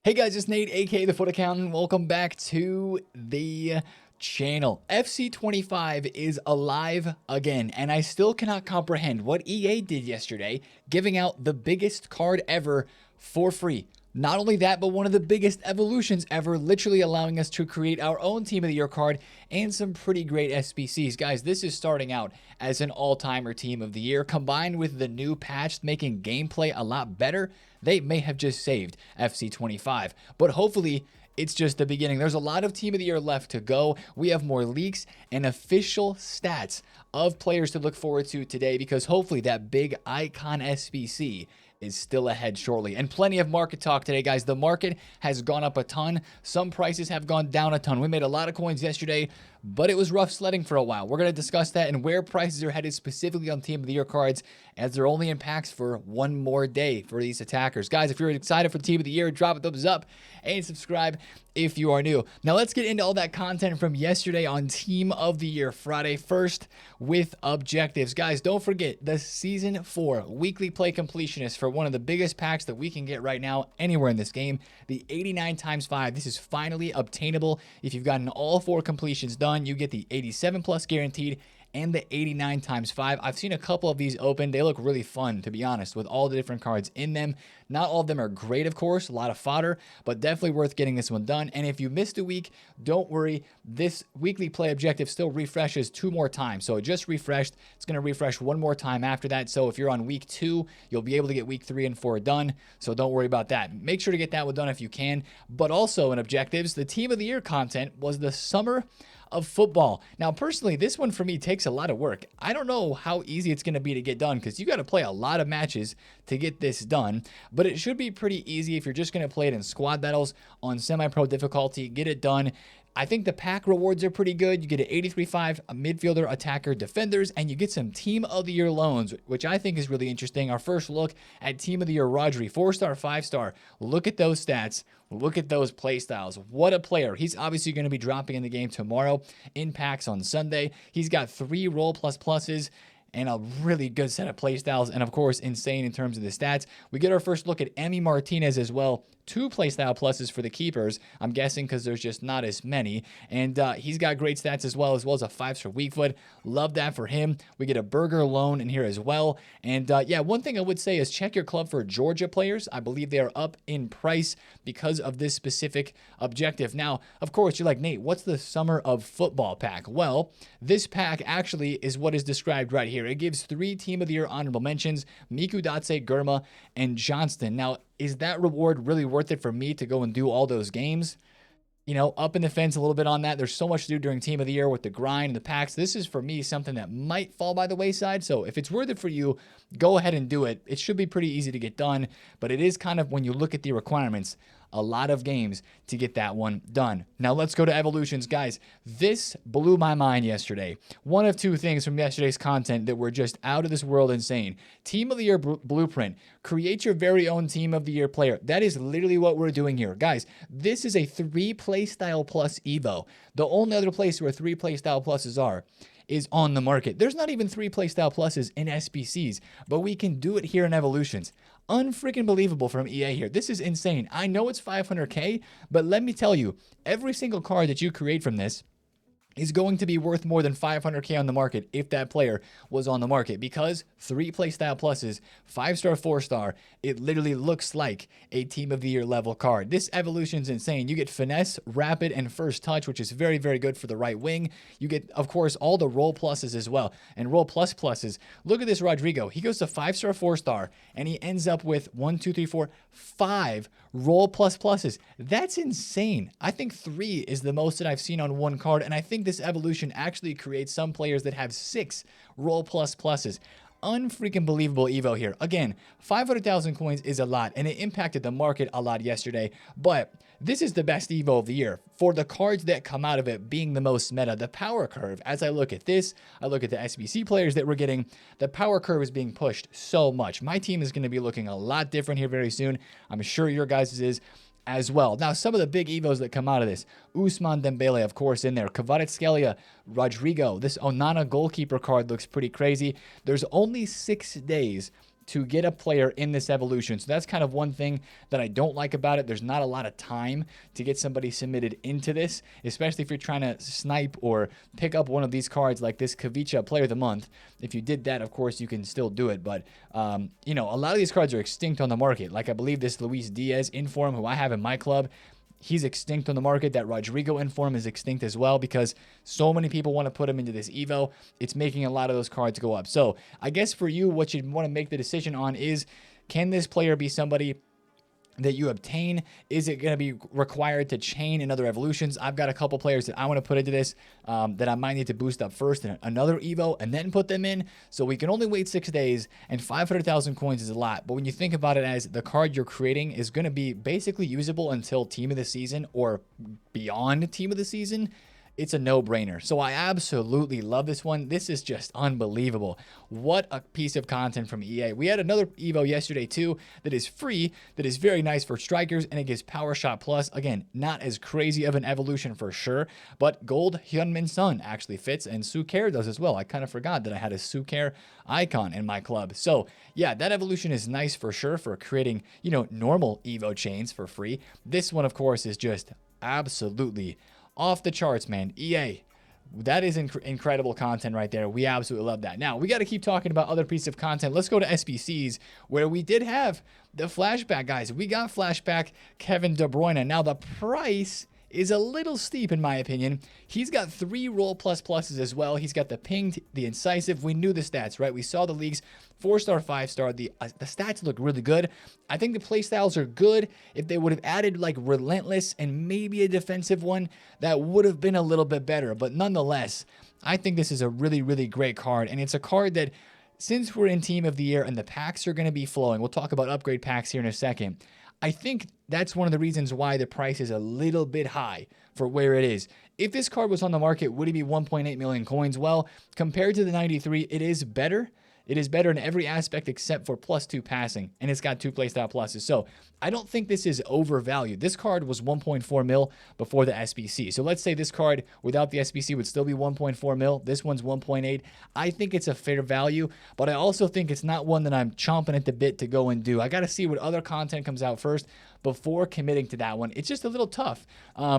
Hey guys, it's Nate, aka TheFutAccountant. Welcome back to the channel. FC25 is alive again, and I still cannot comprehend what EA did yesterday, giving out the biggest card ever for free. Not only that, but one of the biggest evolutions ever, literally allowing us to create our own Team of the Year card and some pretty great SBCs. Guys, this is starting out as an all-timer Team of the Year, combined with the new patch making gameplay a lot better. They may have just saved FC25, but hopefully it's just the beginning. There's a lot of Team of the Year left to go. We have more leaks and official stats of players to look forward to today, because hopefully that big icon SBC is still ahead shortly. And plenty of market talk today, guys. The market has gone up a ton. Some prices have gone down a ton. We made a lot of coins yesterday, but it was rough sledding for a while. We're going to discuss that and where prices are headed specifically on Team of the Year cards, as they're only in packs for one more day for these attackers. Guys, if you're excited for Team of the Year, drop a thumbs up and subscribe if you are new. Now let's get into all that content from yesterday on Team of the Year Friday, first with objectives. Guys, don't forget the Season 4 weekly play completionist for one of the biggest packs that we can get right now anywhere in this game, the 89 times 5. This is finally obtainable. If you've gotten all 4 completions done, you get the 87 plus guaranteed and the 89 times 5. I've seen a couple of these open. They look really fun, to be honest, with all the different cards in them. Not all of them are great, of course, a lot of fodder, but definitely worth getting this one done. And if you missed a week, don't worry. This weekly play objective still refreshes 2 more times. So it just refreshed. It's going to refresh 1 more time after that. So if you're on week 2, you'll be able to get week 3 and 4 done. So don't worry about that. Make sure to get that one done if you can. But also in objectives, the Team of the Year content was the Summer of Football. Now, personally, this one for me takes a lot of work. I don't know how easy it's going to be to get done, because you got to play a lot of matches to get this done, but it should be pretty easy if you're just going to play it in squad battles on semi-pro difficulty. Get it done. I think the pack rewards are pretty good. You get an 83.5, a midfielder, attacker, defenders, and you get some Team of the Year loans, which I think is really interesting. Our first look at Team of the Year Rodri, 4-star, 5-star. Look at those stats. Look at those play styles. What a player. He's obviously going to be dropping in the game tomorrow in packs on Sunday. He's got 3 roll plus pluses and a really good set of play styles, and of course insane in terms of the stats. We get our first look at Emi Martinez as well. 2 playstyle pluses for the keepers, I'm guessing because there's just not as many. And he's got great stats as well as a 5-star weak foot. Love that for him. We get a Burger loan in here as well. And yeah, one thing I would say is check your club for Georgia players. I believe they are up in price because of this specific objective. Now, of course, you're like, Nate, what's the Summer of Football pack? Well, this pack actually is what is described right here. It gives 3 Team of the Year honorable mentions: Miku Datse, Gurma, and Johnston. Now, is that reward really worth it for me to go and do all those games? You know, up in the fence a little bit on that. There's so much to do during Team of the Year with the grind and the packs. This is, for me, something that might fall by the wayside. So if it's worth it for you, go ahead and do it. It should be pretty easy to get done, but it is kind of, when you look at the requirements, a lot of games to get that one done. Now let's go to evolutions. Guys, this blew my mind yesterday. One of 2 things from yesterday's content that were just out of this world insane. Team of the Year blueprint. Create your very own Team of the Year player. That is literally what we're doing here. Guys, this is a 3 playstyle plus Evo. The only other place where 3 playstyle pluses are is on the market. There's not even 3 playstyle pluses in SBCs, but we can do it here in evolutions. Unfreaking believable from EA here. This is insane. I know it's 500k, but let me tell you, every single card that you create from this is going to be worth more than 500k on the market if that player was on the market, because 3 playstyle pluses, 5-star, 4-star, it literally looks like a Team of the Year level card. This evolution's insane. You get finesse, rapid, and first touch, which is very, very good for the right wing. You get, of course, all the roll pluses as well, and roll plus pluses. Look at this Rodrigo. He goes to 5-star, 4-star, and he ends up with 5 roll plus pluses. That's insane. I think 3 is the most that I've seen on one card, and I think this evolution actually creates some players that have 6 roll plus pluses. Unfreaking believable Evo here. Again, 500,000 coins is a lot, and it impacted the market a lot yesterday, but this is the best Evo of the year for the cards that come out of it being the most meta. The power curve, as I look at this, I look at the SBC players that we're getting, the power curve is being pushed so much. My team is going to be looking a lot different here very soon. I'm sure your guys' is as well. Now, some of the big Evos that come out of this: Ousmane Dembele, of course, in there. Kvaratskhelia, Rodrigo. This Onana goalkeeper card looks pretty crazy. There's only 6 days to get a player in this evolution. So that's kind of one thing that I don't like about it. There's not a lot of time to get somebody submitted into this, especially if you're trying to snipe or pick up one of these cards like this Kavicha Player of the Month. If you did that, of course, you can still do it. But, you know, a lot of these cards are extinct on the market. Like I believe this Luis Diaz Inform, who I have in my club, he's extinct on the market. That Rodrigo Inform is extinct as well because so many people want to put him into this Evo. It's making a lot of those cards go up. So I guess for you, what you'd want to make the decision on is, can this player be somebody that you obtain? Is it going to be required to chain in other evolutions? I've got a couple players that I want to put into this that I might need to boost up first in another Evo and then put them in. So we can only wait 6 days, and 500,000 coins is a lot. But when you think about it as the card you're creating is going to be basically usable until Team of the Season or beyond Team of the Season, it's a no-brainer. So I absolutely love this one. This is just unbelievable. What a piece of content from EA. We had another Evo yesterday too that is free, that is very nice for strikers, and it gives Power Shot Plus. Again, not as crazy of an evolution for sure, but Gold Hyunmin Sun actually fits, and Suker does as well. I kind of forgot that I had a Suker icon in my club. So yeah, that evolution is nice for sure for creating, you know, normal Evo chains for free. This one, of course, is just absolutely off the charts, man. EA, that is incredible content right there. We absolutely love that. Now, we got to keep talking about other pieces of content. Let's go to SBCs, where we did have the flashback, guys. We got flashback Kevin De Bruyne. Now, the price is a little steep in my opinion. He's got 3 roll pluses as well. He's got the pinged, the incisive. We knew the stats, right? We saw the leagues 4-star, 5-star. The stats look really good. I think the playstyles are good. If they would have added like relentless and maybe a defensive one, that would have been a little bit better. But nonetheless, I think this is a really, really great card. And it's a card that, since we're in Team of the Year and the packs are going to be flowing, we'll talk about upgrade packs here in a second. I think that's one of the reasons why the price is a little bit high for where it is. If this card was on the market, would it be 1.8 million coins? Well, compared to the 93, it is better. It is better in every aspect except for +2 passing, and it's got 2 playstyle pluses. So I don't think this is overvalued. This card was 1.4 mil before the SBC. So let's say this card without the SBC would still be 1.4 mil. This one's 1.8. I think it's a fair value, but I also think it's not one that I'm chomping at the bit to go and do. I got to see what other content comes out first before committing to that one. It's just a little tough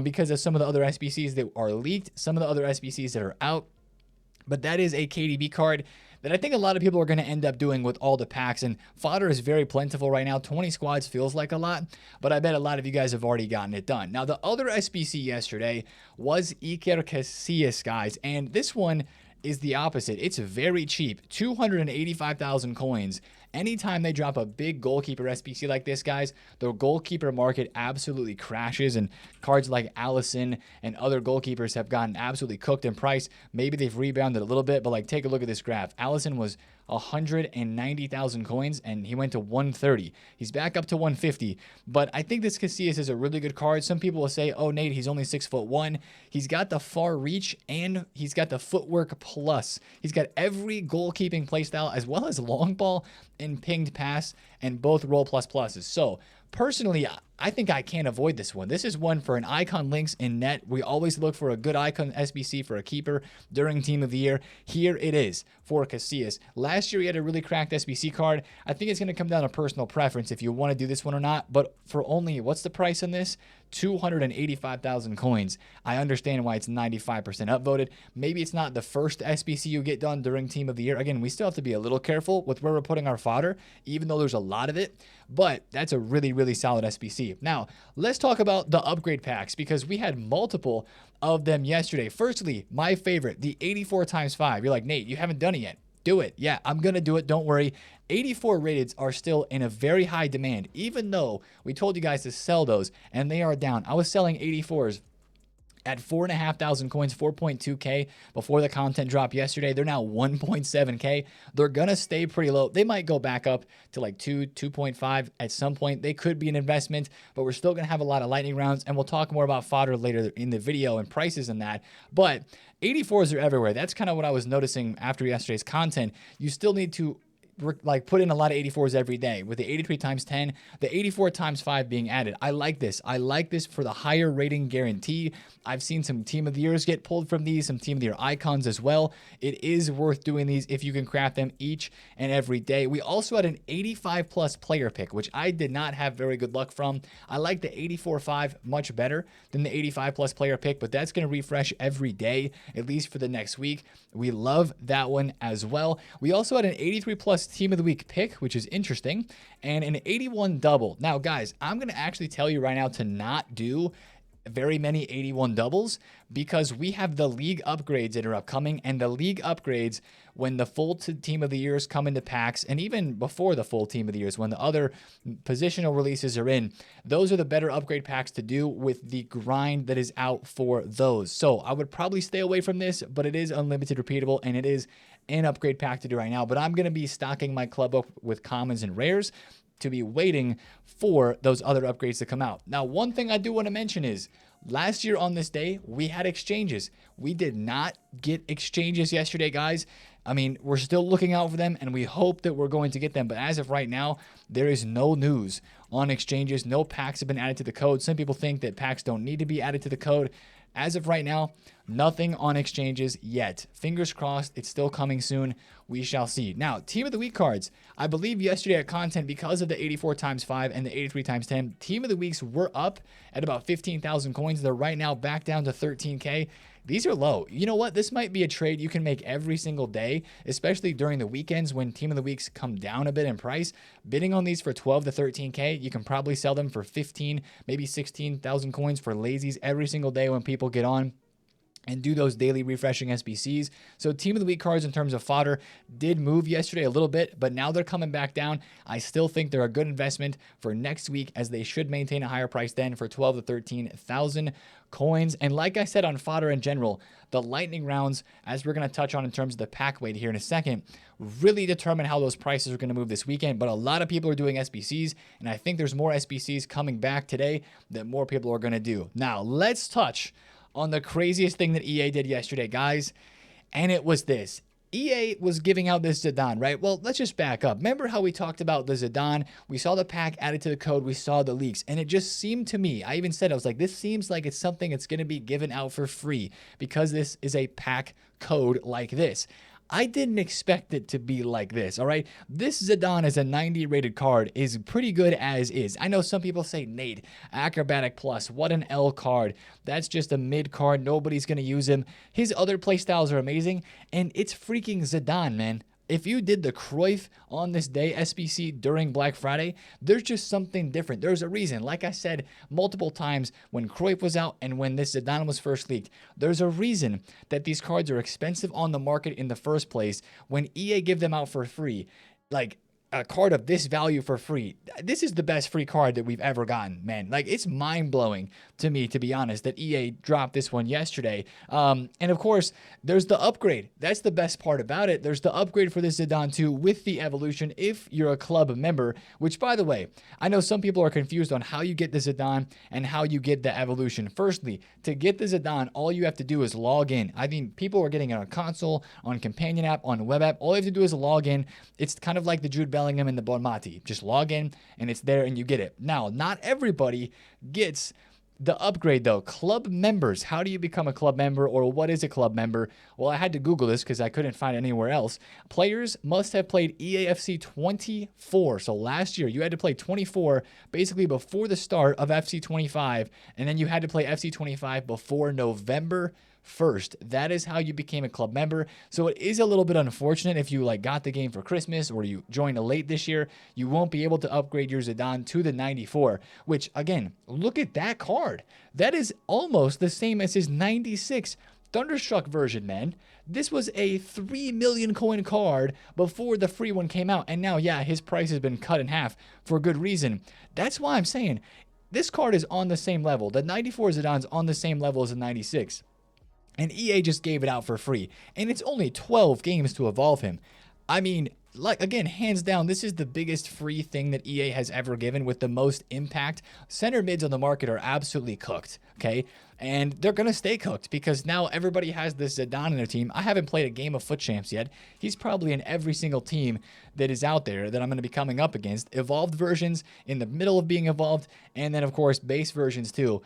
because of some of the other SBCs that are leaked, some of the other SBCs that are out. But that is a KDB card that I think a lot of people are going to end up doing with all the packs. And fodder is very plentiful right now. 20 squads feels like a lot, but I bet a lot of you guys have already gotten it done. Now, the other SBC yesterday was Iker Casillas, guys. And this one is the opposite. It's very cheap, 285,000 coins. Anytime they drop a big goalkeeper SBC like this, guys, the goalkeeper market absolutely crashes, and cards like Allison and other goalkeepers have gotten absolutely cooked in price. Maybe they've rebounded a little bit, but like, take a look at this graph. Allison was 190,000 coins, and he went to 130. He's back up to 150, but I think this Casillas is a really good card. Some people will say, oh, Nate, he's only 6'1". He's got the far reach, and he's got the footwork plus. He's got every goalkeeping playstyle, as well as long ball and pinged pass, and both roll pluses. So personally, I think I can't avoid this one. This is one for an icon links in net. We always look for a good icon SBC for a keeper during Team of the Year. Here it is for Casillas. Last year, he had a really cracked SBC card. I think it's going to come down to personal preference if you want to do this one or not. But for only, what's the price on this? 285,000 coins. I understand why it's 95% upvoted. Maybe it's not the first SBC you get done during Team of the Year. Again, we still have to be a little careful with where we're putting our fodder, even though there's a lot of it. But that's a really, really solid SBC. Now, let's talk about the upgrade packs, because we had multiple of them yesterday. Firstly, my favorite, the 84 times 5. You're like, Nate, you haven't done it yet. Do it. Yeah, I'm going to do it. Don't worry. 84 rateds are still in a very high demand, even though we told you guys to sell those, and they are down. I was selling 84s at 4,500 coins, 4.2K before the content drop yesterday. They're now 1.7K. They're going to stay pretty low. They might go back up to like 2.5 at some point. They could be an investment, but we're still going to have a lot of lightning rounds, and we'll talk more about fodder later in the video and prices and that. But 84s are everywhere. That's kind of what I was noticing after yesterday's content. You still need to like put in a lot of 84s every day with the 83 times 10, the 84 times 5 being added. I like this. I like this for the higher rating guarantee. I've seen some team of the years get pulled from these, some team of the year icons as well. It is worth doing these if you can craft them each and every day. We also had an 85 plus player pick, which I did not have very good luck from. I like the 84-5 much better than the 85 plus player pick, but that's going to refresh every day, at least for the next week. We love that one as well. We also had an 83 plus team of the week pick, which is interesting, and an 81 double. Now, guys, I'm going to actually tell you right now to not do very many 81 doubles because we have the league upgrades that are upcoming, and the league upgrades, when the full team of the years come into packs, and even before the full team of the years, when the other positional releases are in, those are the better upgrade packs to do with the grind that is out for those. So I would probably stay away from this, but it is unlimited repeatable, and it is an upgrade pack to do right now. But I'm going to be stocking my club up with commons and rares to be waiting for those other upgrades to come out. Now, one thing I do want to mention is last year on this day, we had exchanges. We did not get exchanges yesterday, guys. I mean, we're still looking out for them, and we hope that we're going to get them. But as of right now, there is no news on exchanges. No packs have been added to the code. Some people think that packs don't need to be added to the code. As of right now, nothing on exchanges yet. Fingers crossed, it's still coming soon. We shall see. Now, Team of the Week cards. I believe yesterday at content, because of the 84 times 5 and the 83 times 10, Team of the Weeks were up at about 15,000 coins. They're right now back down to 13K. These are low. You know what? This might be a trade you can make every single day, especially during the weekends when Team of the Weeks come down a bit in price. Bidding on these for 12 to 13K, you can probably sell them for 15, maybe 16,000 coins for lazies every single day when people get on and do those daily refreshing SBCs. So Team of the Week cards in terms of fodder did move yesterday a little bit, but now they're coming back down. I still think they're a good investment for next week, as they should maintain a higher price then for 12 to 13,000 coins. And like I said on fodder in general, the lightning rounds, as we're going to touch on in terms of the pack weight here in a second, really determine how those prices are going to move this weekend. But a lot of people are doing SBCs, and I think there's more SBCs coming back today that more people are going to do. Now, let's touch on the craziest thing that EA did yesterday, guys, and it was this. EA was giving out this Zidane, right? Well, let's just back up. Remember how we talked about the Zidane? We saw the pack added to the code. We saw the leaks, and it just seemed to me, I even said, I was like, this seems like it's something that's going to be given out for free because this is a pack code like this. I didn't expect it to be like this, all right? This Zidane as a 90 rated card is pretty good as is. I know some people say, Nate, Acrobatic Plus, what an L card. That's just a mid card. Nobody's going to use him. His other playstyles are amazing, and it's freaking Zidane, man. If you did the Cruyff on this day, SBC during Black Friday, there's just something different. There's a reason. Like I said multiple times when Cruyff was out and when this Zidane was first leaked, there's a reason that these cards are expensive on the market in the first place. When EA give them out for free, like a card of this value for free, this is the best free card that we've ever gotten, man. Like, it's mind-blowing to me, to be honest, that EA dropped this one yesterday. And of course, there's the upgrade. That's the best part about it. There's the upgrade for this Zidane 2 with the evolution if you're a club member, which, by the way, I know some people are confused on how you get the Zidane and how you get the evolution. Firstly, to get the Zidane, all you have to do is log in. I mean, people are getting it on console, on companion app, on web app. All you have to do is log in. It's kind of like the Jude Bellingham and the Bonmati. Just log in and it's there and you get it. Now, not everybody gets the upgrade though. Club members, how do you become a club member, or what is a club member? Well, I had to Google this because I couldn't find it anywhere else. Players must have played EAFC 24. So last year you had to play 24 basically before the start of FC 25, and then you had to play FC 25 before November 1st. That is how you became a club member. So it is a little bit unfortunate if you like got the game for Christmas or you joined late this year, you won't be able to upgrade your Zidane to the 94, which again, look at that card. That is almost the same as his 96 Thunderstruck version, man. This was a 3 million coin card before the free one came out. And now, yeah, his price has been cut in half for good reason. That's why I'm saying this card is on the same level. The 94 Zidane's on the same level as the 96. And EA just gave it out for free. And it's only 12 games to evolve him. I mean, like, again, hands down, this is the biggest free thing that EA has ever given with the most impact. Center mids on the market are absolutely cooked, okay? And they're going to stay cooked because now everybody has this Zidane in their team. I haven't played a game of Foot Champs yet. He's probably in every single team that is out there that I'm going to be coming up against. Evolved versions in the middle of being evolved, and then, of course, base versions too.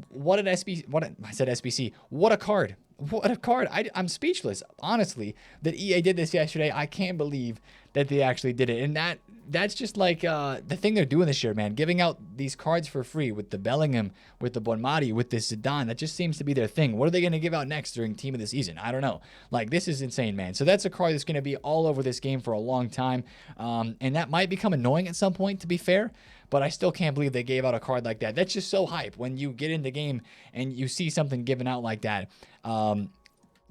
What an I said SBC. What a card. What a card. I'm speechless, honestly, that EA did this yesterday. I can't believe that they actually did it. And that's just like the thing they're doing this year, man. Giving out these cards for free with the Bellingham, with the Bonmati, with this Zidane. That just seems to be their thing. What are they going to give out next during Team of the Season? I don't know. Like, this is insane, man. So that's a card that's going to be all over this game for a long time. And that might become annoying at some point, to be fair. But I still can't believe they gave out a card like that. That's just so hype when you get into game and you see something given out like that to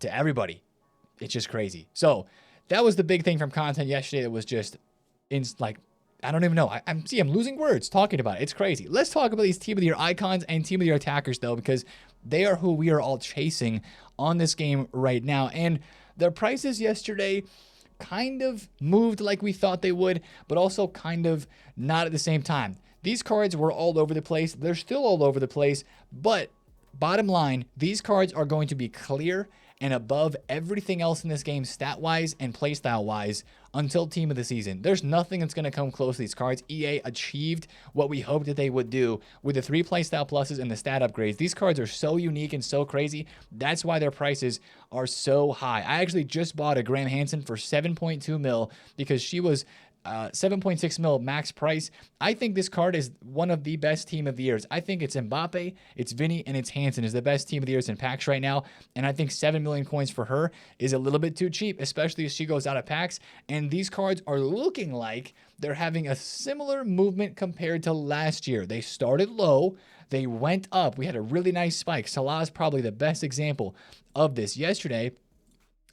everybody. It's just crazy. So that was the big thing from content yesterday that was just like, I don't even know. I'm losing words talking about it. It's crazy. Let's talk about these Team of the Year icons and Team of the Year attackers, though, because they are who we are all chasing on this game right now. And their prices yesterday kind of moved like we thought they would, but also kind of not at the same time. These cards were all over the place. They're still all over the place, but bottom line, these cards are going to be clear and above everything else in this game stat-wise and playstyle-wise until Team of the Season. There's nothing that's going to come close to these cards. EA achieved what we hoped that they would do with the 3 playstyle pluses and the stat upgrades. These cards are so unique and so crazy. That's why their prices are so high. I actually just bought a Graham Hansen for 7.2 mil because she was 7.6 mil max price. I think this card is one of the best Team of the Years. I think it's Mbappe, it's Vinny, and it's Hansen is the best Team of the Years in packs right now. And I think 7 million coins for her is a little bit too cheap, especially as she goes out of packs. And these cards are looking like they're having a similar movement compared to last year. They started low, they went up. We had a really nice spike. Salah is probably the best example of this. Yesterday,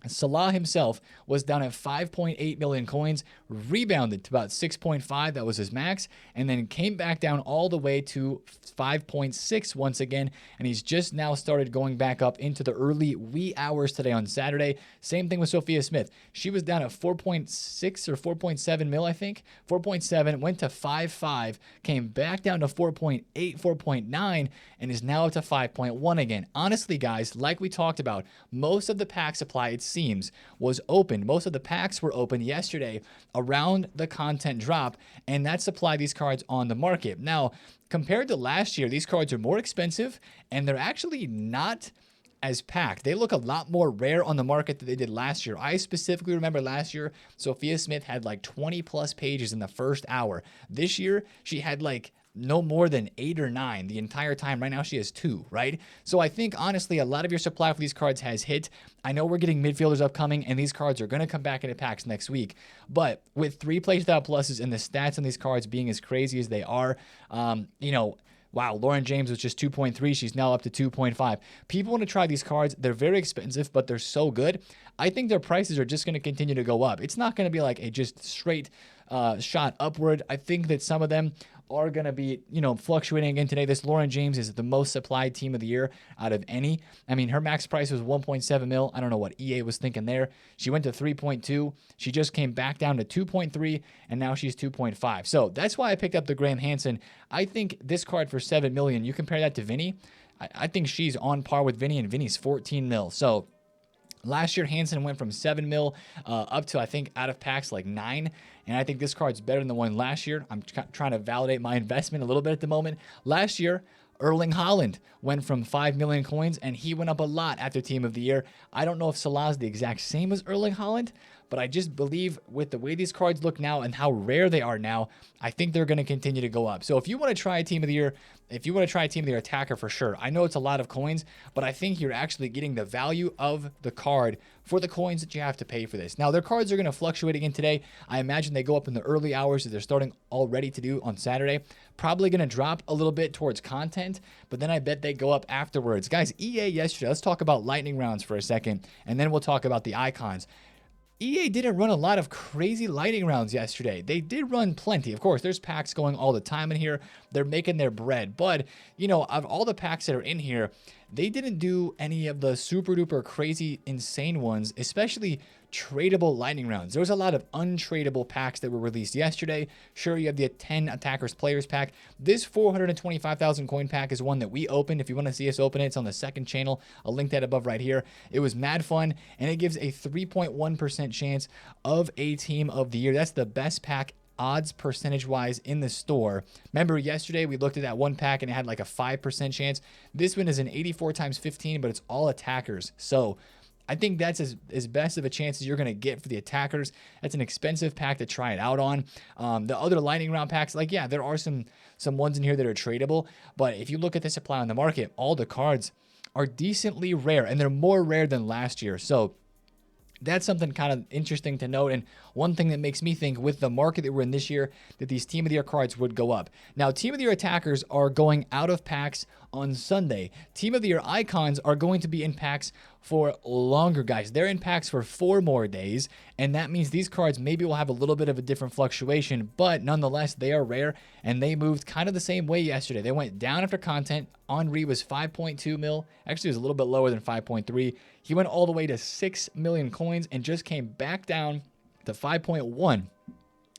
Salah himself was down at 5.8 million coins, rebounded to about 6.5, that was his max, and then came back down all the way to 5.6 once again, and he's just now started going back up into the early wee hours today on Saturday. Same thing with Sophia Smith. She was down at 4.6 or 4.7 mil, I think. 4.7, went to 5.5, came back down to 4.8, 4.9, and is now up to 5.1 again. Honestly, guys, like we talked about, most of the pack supply, it seems, was open. Most of the packs were open yesterday around the content drop, and that supplied these cards on the market. Now, compared to last year, these cards are more expensive, and they're actually not as packed. They look a lot more rare on the market than they did last year. I specifically remember last year, Sophia Smith had like 20 plus pages in the first hour. This year, she had like no more than 8 or 9 the entire time. Right now she has 2, right? So I think honestly a lot of your supply for these cards has hit. I know we're getting midfielders upcoming and these cards are going to come back into packs next week, but with 3 playstyle pluses and the stats on these cards being as crazy as they are, wow, Lauren James was just 2.3. She's now up to 2.5. People want to try these cards. They're very expensive, but they're so good. I think their prices are just going to continue to go up. It's not going to be like a just straight shot upward. I think that some of them are going to be, fluctuating again today. This Lauren James is the most supplied Team of the Year out of any. I mean, her max price was 1.7 mil. I don't know what EA was thinking there. She went to 3.2. She just came back down to 2.3, and now she's 2.5. So that's why I picked up the Graham Hansen. I think this card for 7 million, you compare that to Vinny, I think she's on par with Vinny, and Vinny's 14 mil. So last year, Hansen went from 7 mil up to, I think, out of packs like 9. And I think this card's better than the one last year. I'm trying to validate my investment a little bit at the moment. Last year, Erling Haaland went from 5 million coins, and he went up a lot after Team of the Year. I don't know if Salah's the exact same as Erling Haaland, but I just believe with the way these cards look now and how rare they are now, I think they're going to continue to go up. So if you want to try a Team of the Year, if you want to try a Team of the Year attacker for sure, I know it's a lot of coins, but I think you're actually getting the value of the card for the coins that you have to pay for this. Now, their cards are going to fluctuate again today. I imagine they go up in the early hours that they're starting already to do on Saturday. Probably going to drop a little bit towards content, but then I bet they go up afterwards. Guys, EA yesterday, let's talk about lightning rounds for a second, and then we'll talk about the icons. EA didn't run a lot of crazy lightning rounds yesterday. They did run plenty. Of course, there's packs going all the time in here. They're making their bread. But, of all the packs that are in here, they didn't do any of the super duper crazy insane ones, especially tradable lightning rounds. There was a lot of untradable packs that were released yesterday. Sure, you have the 10 attackers players pack. This 425,000 coin pack is one that we opened. If you want to see us open it, it's on the second channel. I'll link that above right here. It was mad fun, and it gives a 3.1% chance of a team of the year. That's the best pack odds percentage wise in the store. Remember yesterday we looked at that one pack and it had like a 5% chance. This one is an 84 times 15, but it's all attackers. So I think that's as best of a chance as you're going to get for the attackers. That's an expensive pack to try it out on. The other lightning round packs, like, yeah, there are some ones in here that are tradable, but if you look at the supply on the market, all the cards are decently rare, and they're more rare than last year. So that's something kind of interesting to note, and one thing that makes me think with the market that we're in this year that these Team of the Year cards would go up. Now, Team of the Year attackers are going out of packs on Sunday. Team of the Year icons are going to be in packs for longer, guys. They're in packs for 4 more days, and that means these cards maybe will have a little bit of a different fluctuation, but nonetheless, they are rare, and they moved kind of the same way yesterday. They went down after content. Henry was 5.2 mil. Actually, it was a little bit lower than 5.3. He went all the way to 6 million coins and just came back down to 5.1.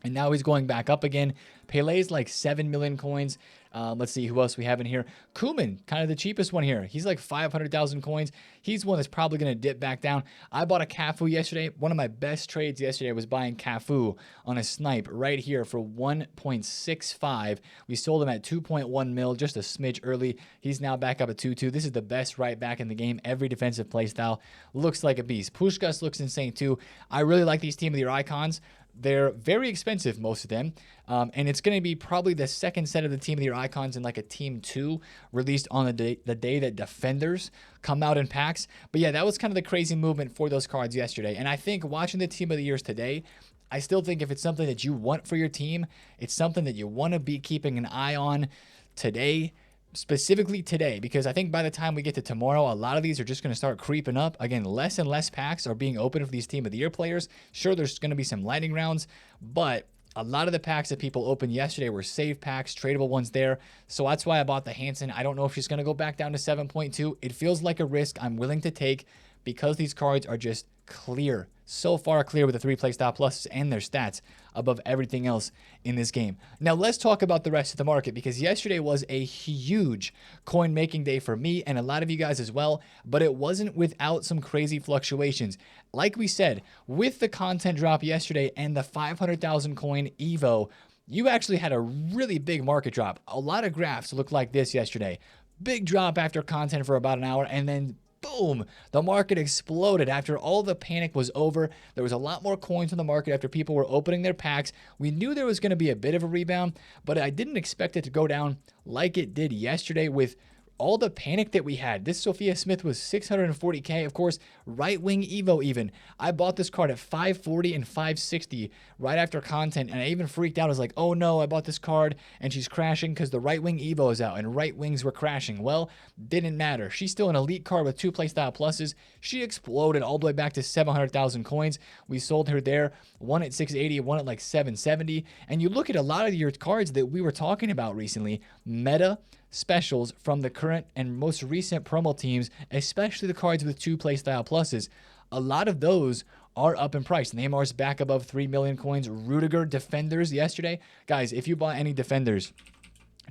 And now he's going back up again. Pele's like 7 million coins. Let's see who else we have in here. Koeman, kind of the cheapest one here. He's like 500,000 coins. He's one that's probably going to dip back down. I bought a Cafu yesterday. One of my best trades yesterday was buying Cafu on a snipe right here for 1.65. We sold him at 2.1 mil, just a smidge early. He's now back up at 2.2. This is the best right back in the game. Every defensive play style looks like a beast. Puskás looks insane too. I really like these Team of the Year icons. They're very expensive, most of them, and it's going to be probably the second set of the Team of the Year icons in like a Team 2 released on the day that Defenders come out in packs. But yeah, that was kind of the crazy movement for those cards yesterday, and I think watching the Team of the Years today, I still think if it's something that you want for your team, it's something that you want to be keeping an eye on today, specifically today, because I think by the time we get to tomorrow, a lot of these are just going to start creeping up. Again, less and less packs are being opened for these Team of the Year players. Sure, there's going to be some lightning rounds, but a lot of the packs that people opened yesterday were save packs, tradable ones there. So that's why I bought the Hansen. I don't know if she's going to go back down to 7.2. It feels like a risk I'm willing to take because these cards are just clear, so far clear with the 3 playstyle pluses and their stats above everything else in this game. Now let's talk about the rest of the market, because yesterday was a huge coin making day for me and a lot of you guys as well, but it wasn't without some crazy fluctuations. Like we said, with the content drop yesterday and the 500,000 coin Evo, you actually had a really big market drop. A lot of graphs looked like this yesterday. Big drop after content for about an hour, and then boom, the market exploded after all the panic was over. There was a lot more coins in the market after people were opening their packs. We knew there was going to be a bit of a rebound, but I didn't expect it to go down like it did yesterday with all the panic that we had. This Sophia Smith was 640K. Of course, right wing Evo even. I bought this card at 540 and 560 right after content, and I even freaked out. I was like, oh no, I bought this card and she's crashing because the right wing Evo is out and right wings were crashing. Well, didn't matter. She's still an elite card with 2 playstyle pluses. She exploded all the way back to 700,000 coins. We sold her there, one at 680, one at like 770. And you look at a lot of your cards that we were talking about recently, meta specials from the current and most recent promo teams, especially the cards with 2 playstyle pluses, a lot of those are up in price. Neymar's back above 3 million coins. Rudiger defenders yesterday. Guys, if you bought any defenders,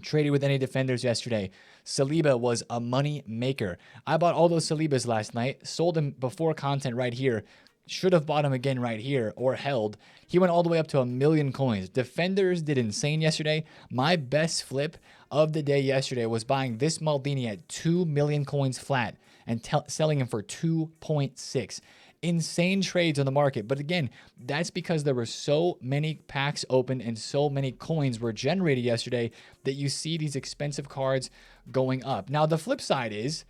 traded with any defenders yesterday, Saliba was a money maker. I bought all those Salibas last night, sold them before content right here. Should have bought him again right here or held. He went all the way up to 1 million coins. Defenders did insane yesterday. My best flip of the day yesterday was buying this Maldini at 2 million coins flat and selling him for 2.6. Insane trades on the market. But again, that's because there were so many packs open and so many coins were generated yesterday that you see these expensive cards going up. Now, the flip side is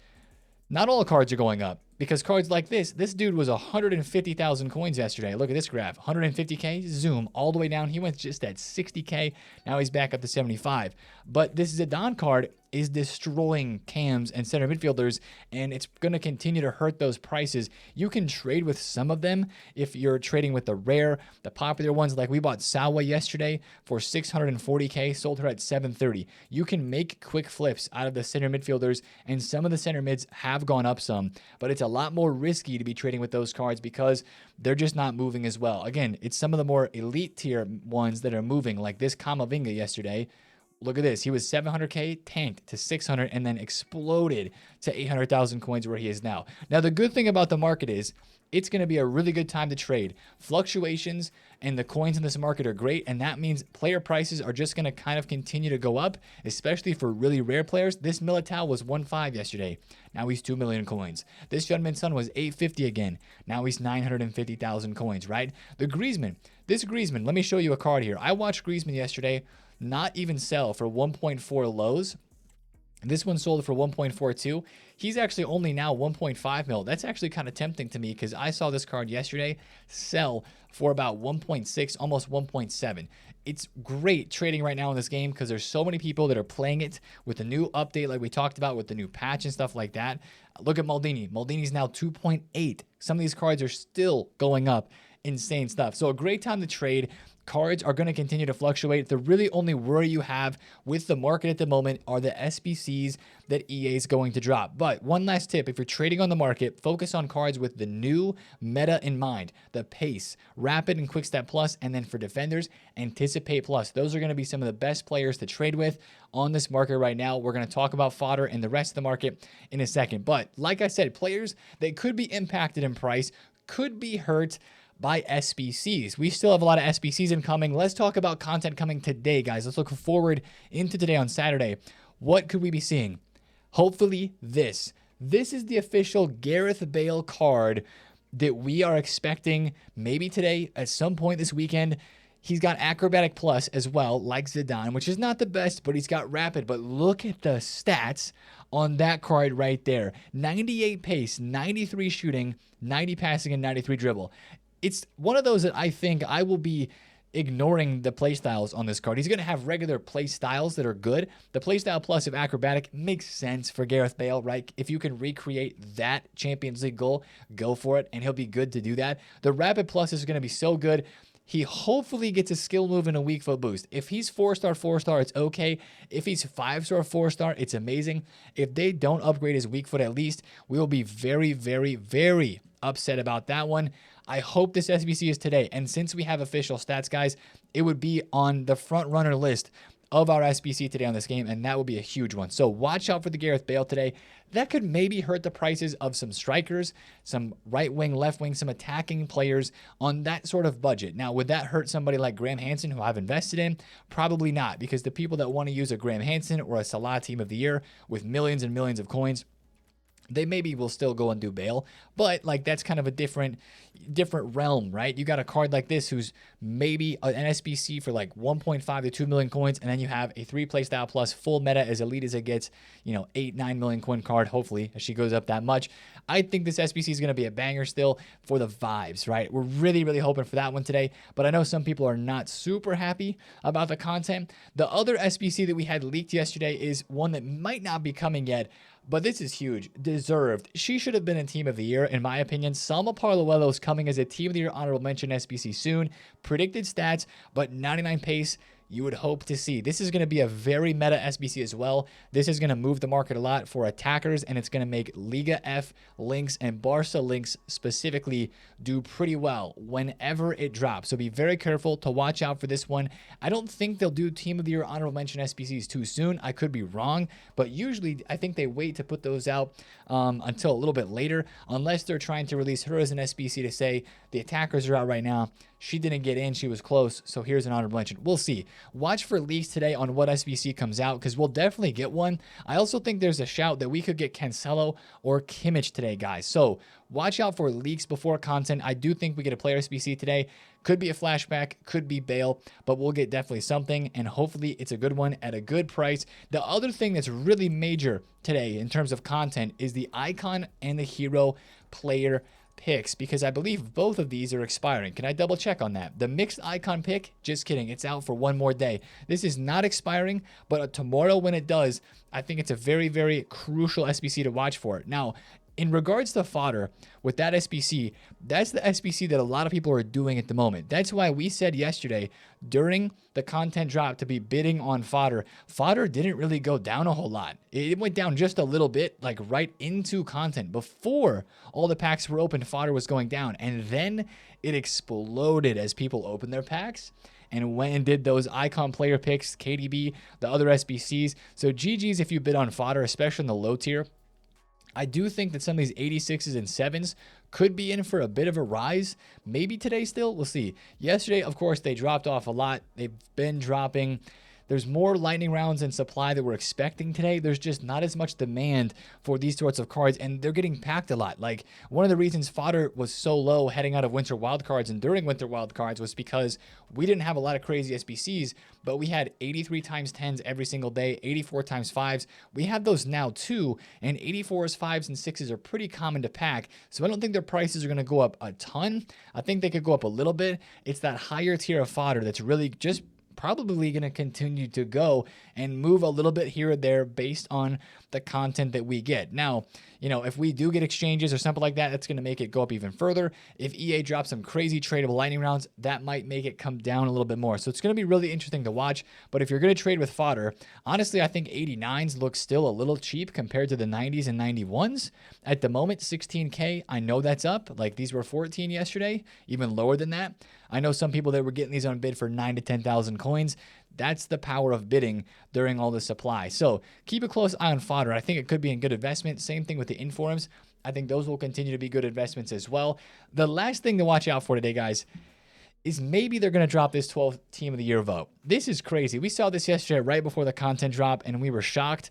not all cards are going up, because cards like this dude was 150,000 coins yesterday. Look at this graph, 150K, zoom, all the way down. He went just at 60K. Now he's back up to 75. But this Zidane card, is destroying cams and center midfielders, and it's going to continue to hurt those prices. You can trade with some of them if you're trading with the rare, the popular ones. Like we bought Sawa yesterday for 640k, sold her at 730. You can make quick flips out of the center midfielders, and some of the center mids have gone up some, but it's a lot more risky to be trading with those cards because they're just not moving as well. Again, it's some of the more elite tier ones that are moving, like this Kamavinga yesterday. Look at this. He was 700k, tanked to 600, and then exploded to 800,000 coins where he is now. Now, the good thing about the market is it's going to be a really good time to trade. Fluctuations and the coins in this market are great, and that means player prices are just going to kind of continue to go up, especially for really rare players. This Militao was 1.5 yesterday. Now he's 2 million coins. This Judgment Sun was 850 again. Now he's 950,000 coins, right? The Griezmann. This Griezmann, let me show you a card here. I watched Griezmann yesterday not even sell for 1.4 lows. This one sold for 1.42. He's actually only now 1.5 mil. That's actually kind of tempting to me because I saw this card yesterday sell for about 1.6, almost 1.7. It's great trading right now in this game because there's so many people that are playing it with the new update like we talked about with the new patch and stuff like that. Look at Maldini. Maldini's now 2.8. Some of these cards are still going up. Insane stuff. So a great time to trade. Cards are going to continue to fluctuate. The really only worry you have with the market at the moment are the SBCs that EA is going to drop. But one last tip, if you're trading on the market, focus on cards with the new meta in mind. The Pace, Rapid and Quickstep Plus, and then for defenders, Anticipate Plus. Those are going to be some of the best players to trade with on this market right now. We're going to talk about fodder and the rest of the market in a second. But like I said, players that could be impacted in price could be hurt by SBCs. We still have a lot of SBCs incoming. Let's talk about content coming today, guys. Let's look forward into today on Saturday. What could we be seeing? Hopefully this. This is the official Gareth Bale card that we are expecting maybe today, at some point this weekend. He's got Acrobatic Plus as well, like Zidane, which is not the best, but he's got Rapid. But look at the stats on that card right there. 98 pace, 93 shooting, 90 passing, and 93 dribble. It's one of those that I think I will be ignoring the playstyles on this card. He's going to have regular playstyles that are good. The playstyle plus of Acrobatic makes sense for Gareth Bale, right? If you can recreate that Champions League goal, go for it, and he'll be good to do that. The Rapid Plus is going to be so good. He hopefully gets a skill move and a weak foot boost. If he's 4-star, 4-star, it's okay. If he's 5-star, 4-star, it's amazing. If they don't upgrade his weak foot at least, we will be very, very, very upset about that one. I hope this SBC is today. And since we have official stats, guys, it would be on the front runner list of our SBC today on this game, and that will be a huge one. So watch out for the Gareth Bale today. That could maybe hurt the prices of some strikers, some right wing, left wing, some attacking players on that sort of budget. Now, would that hurt somebody like Graham Hansen, who I've invested in? Probably not, because the people that want to use a Graham Hansen or a Salah Team of the Year with millions and millions of coins, they maybe will still go and do Bale, but like that's kind of a different realm, right? You got a card like this who's maybe an SBC for like 1.5 to 2 million coins, and then you have a 3 playstyle plus full meta as elite as it gets, 8-9 million coin card, hopefully, as she goes up that much. I think this SBC is going to be a banger still for the vibes, right? We're really, really hoping for that one today, but I know some people are not super happy about the content. The other SBC that we had leaked yesterday is one that might not be coming yet, but this is huge. Deserved. She should have been in Team of the Year, in my opinion. Salma Parluelo is coming as a Team of the Year honorable mention SBC soon. Predicted stats, but 99 pace. You would hope to see. This is going to be a very meta SBC as well. This is going to move the market a lot for attackers, and it's going to make Liga F links and Barca links specifically do pretty well whenever it drops. So be very careful to watch out for this one. I don't think they'll do Team of the Year honorable mention SBCs too soon. I could be wrong, but usually I think they wait to put those out until a little bit later, unless they're trying to release her as an SBC to say the attackers are out right now. She didn't get in. She was close. So here's an honorable mention. We'll see. Watch for leaks today on what SBC comes out, because we'll definitely get one. I also think there's a shout that we could get Cancelo or Kimmich today, guys. So watch out for leaks before content. I do think we get a player SBC today. Could be a flashback, could be Bale, but we'll get definitely something, and hopefully it's a good one at a good price. The other thing that's really major today in terms of content is the icon and the hero player picks because I believe both of these are expiring. Can I double check on that? The mixed icon pick, just kidding. It's out for one more day. This is not expiring, but tomorrow when it does, I think it's a very, very crucial SBC to watch for. Now, in regards to fodder, with that SBC, that's the SBC that a lot of people are doing at the moment. That's why we said yesterday during the content drop to be bidding on fodder. Fodder didn't really go down a whole lot. It went down just a little bit, like right into content. Before all the packs were open, fodder was going down. And then it exploded as people opened their packs and went and did those icon player picks, KDB, the other SBCs. So GG's if you bid on fodder, especially in the low tier. I do think that some of these 86s and 7s could be in for a bit of a rise. Maybe today still. We'll see. Yesterday, of course, they dropped off a lot. They've been dropping. There's more lightning rounds and supply that we're expecting today. There's just not as much demand for these sorts of cards, and they're getting packed a lot. Like, one of the reasons fodder was so low heading out of winter wildcards and during winter wildcards was because we didn't have a lot of crazy SBCs, but we had 83 times 10s every single day, 84 times 5s. We have those now too, and 84s, 5s, and 6s are pretty common to pack, so I don't think their prices are going to go up a ton. I think they could go up a little bit. It's that higher tier of fodder that's really just probably going to continue to go and move a little bit here or there based on the content that we get. Now, you know, if we do get exchanges or something like that, that's going to make it go up even further. If EA drops some crazy tradable lightning rounds, that might make it come down a little bit more. So it's going to be really interesting to watch. But if you're going to trade with fodder, honestly, I think 89s look still a little cheap compared to the 90s and 91s. At the moment, 16K, I know that's up. Like, these were 14 yesterday, even lower than that. I know some people that were getting these on bid for 9 to 10,000 coins. That's the power of bidding during all the supply. So keep a close eye on fodder. I think it could be a good investment. Same thing with the informs. I think those will continue to be good investments as well. The last thing to watch out for today, guys, is maybe they're going to drop this 12th team of the year vote. This is crazy. We saw this yesterday right before the content drop, and we were shocked.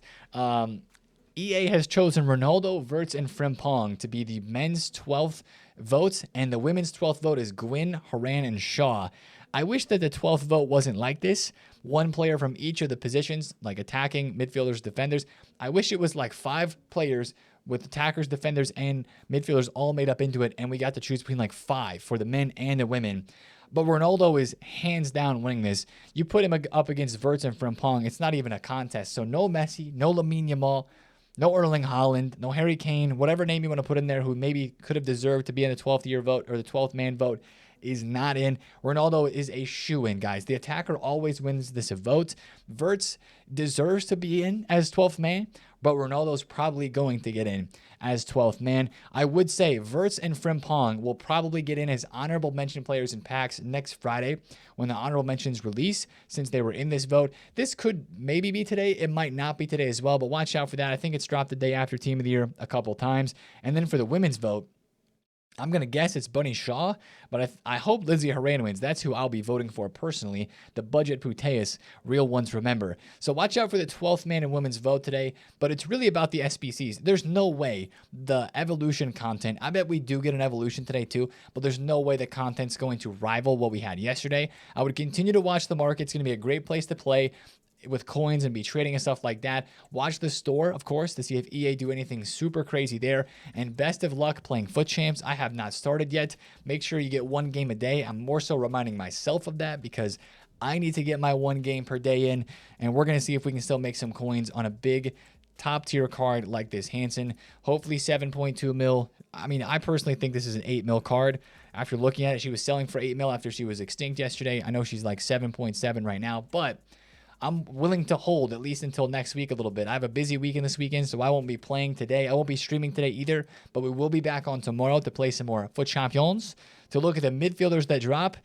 EA has chosen Ronaldo, Wirtz, and Frimpong to be the men's 12th votes, and the women's 12th vote is Gwyn, Horan, and Shaw. I wish that the 12th vote wasn't like this. One player from each of the positions, like attacking, midfielders, defenders. I wish it was like 5 players with attackers, defenders, and midfielders all made up into it, and we got to choose between like 5 for the men and the women. But Ronaldo is hands down winning this. You put him up against Wirtz and Frimpong, it's not even a contest. So no Messi, no Lamine Yamal, no Erling Haaland, no Harry Kane, whatever name you want to put in there who maybe could have deserved to be in the 12th year vote or the 12th man vote is not in. Ronaldo is a shoo-in, guys. The attacker always wins this vote. Wirtz deserves to be in as 12th man, but Ronaldo's probably going to get in as 12th man. I would say Wirtz and Frimpong will probably get in as honorable mention players in packs next Friday when the honorable mentions release, since they were in this vote. This could maybe be today. It might not be today as well, but watch out for that. I think it's dropped the day after Team of the Year a couple times. And then for the women's vote, I'm going to guess it's Bunny Shaw, but I hope Lindsay Horan wins. That's who I'll be voting for personally. The budget Puteus, real ones remember. So watch out for the 12th man and women's vote today, but it's really about the SBCs. There's no way the evolution content, I bet we do get an evolution today too, but there's no way the content's going to rival what we had yesterday. I would continue to watch the market. It's going to be a great place to play with coins and be trading and stuff like that. Watch the store, of course, to see if EA do anything super crazy there. And best of luck playing Foot Champs. I have not started yet. Make sure you get 1 game a day. I'm more so reminding myself of that because I need to get my 1 game per day in. And we're going to see if we can still make some coins on a big top tier card like this Hansen. Hopefully 7.2 mil. I mean, I personally think this is an 8 mil card. After looking at it, she was selling for 8 mil after she was extinct yesterday. I know she's like 7.7 right now, but I'm willing to hold at least until next week a little bit. I have a busy weekend this weekend, so I won't be playing today. I won't be streaming today either, but we will be back on tomorrow to play some more Foot Champions, to look at the midfielders that drop,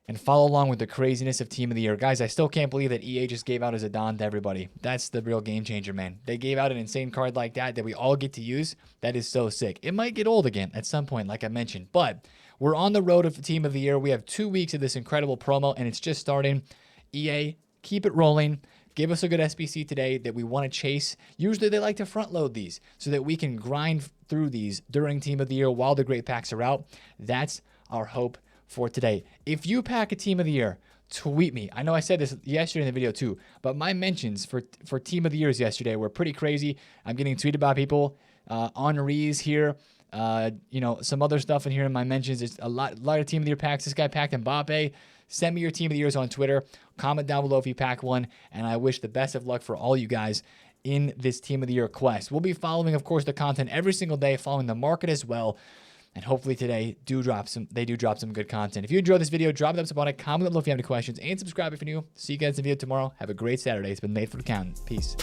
and follow along with the craziness of Team of the Year. Guys, I still can't believe that EA just gave out a Zidane to everybody. That's the real game changer, man. They gave out an insane card like that we all get to use. That is so sick. It might get old again at some point, like I mentioned, but we're on the road of Team of the Year. We have 2 weeks of this incredible promo, and it's just starting. EA, keep it rolling. Give us a good SBC today that we want to chase. Usually they like to front load these so that we can grind through these during Team of the Year while the great packs are out. That's our hope for today. If you pack a Team of the Year, tweet me. I know I said this yesterday in the video too, but my mentions for Team of the Years yesterday were pretty crazy. I'm getting tweeted by people. Henri's here. You know, some other stuff in here in my mentions. It's a lot of team of the year packs. This guy packed Mbappe. Send me your team of the years on Twitter. Comment down below if you pack one. And I wish the best of luck for all you guys in this team of the year quest. We'll be following, of course, the content every single day, following the market as well. And hopefully today they do drop some good content. If you enjoyed this video, drop a thumbs up on it, comment below if you have any questions, and subscribe if you're new. See you guys in the video tomorrow. Have a great Saturday. It's been TheFutAccountant. Peace.